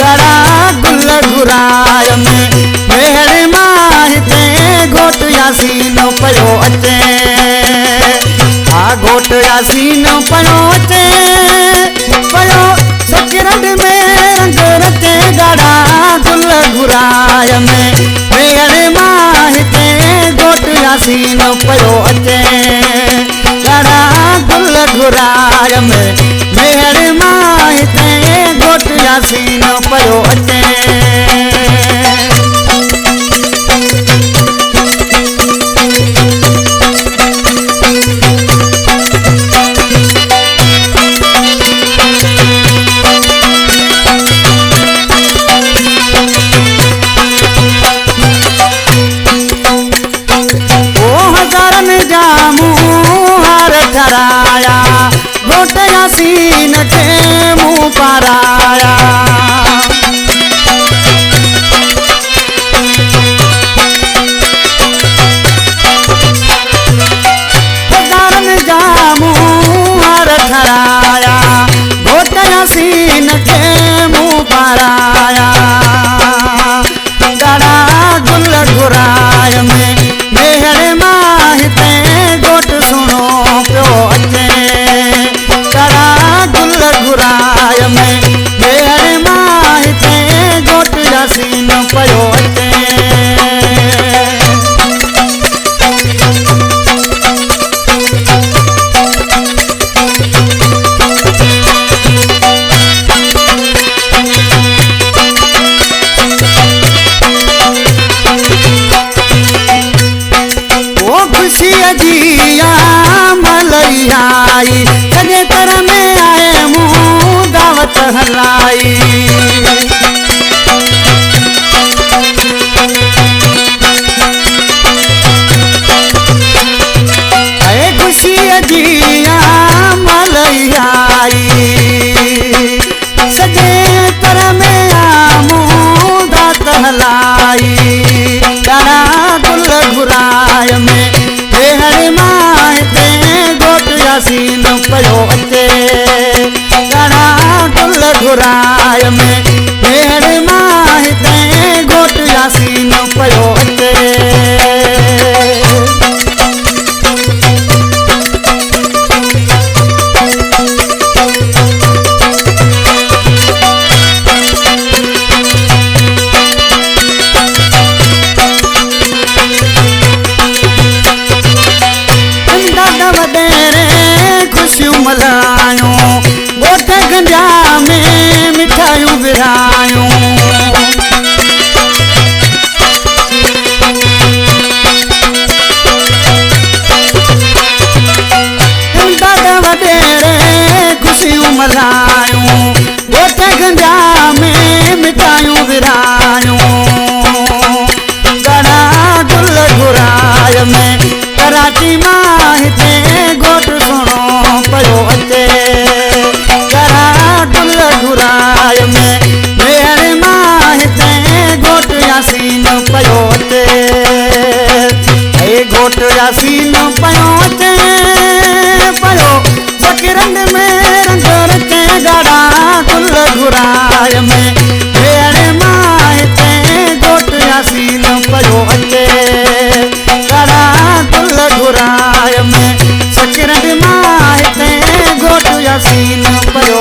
गड़ा गुल घुराय में मेहर माहिते घोट यासीन पयो अचे आ घोट यासीन पयो अचे पयो सचरंड में रंग रचे गड़ा गुल घुराय में मेहर माहिते घोट यासीन पयो अचे गड़ा गुल घुराय में मेहर माहिते घोट यासीन पयो अचे घोट यासीन के मुँह पाराया हजारन जामू हर ठराया घोट यासीन के मुँह पाराया गड़ा गुल घुराय में मेहर माहिते घोट सुनो प्यो अचे घुराय में मेहर माहिते घोट यासीन पयो अचे ओ खुशी जिया मलैयाई सजे तर में आए मुँह दावत हलाई खुशी जिया मलैयाई सजे तर में आ मुँह दात हलाई गड़ा गुल घुराय में मेहर माहिते घोट यासीन पयो अचे गड़ा गुल घुराय में मेहर माहिते घोट यासीन पयो अचे मलायूं घोट गंजा में मिठायूं विरायूं दादा वडेरे खुशियूं मलायूं घोट गंजा में मिठायूं विरायूं गड़ा गुल घुराय में कराची माहिते घोट सुनो पयो अचे गड़ा गुल घुराय में मेहर माहिते घोट यासीन पयो अचे घोट यासीन पयो अचे पयो सचरंड में रंग रचे गड़ा गुल घुराय में मेहर माहिते घोट यासीन पयो अचे गड़ा गुल घुराय में सचरंड माहिते घोट यासीन पयो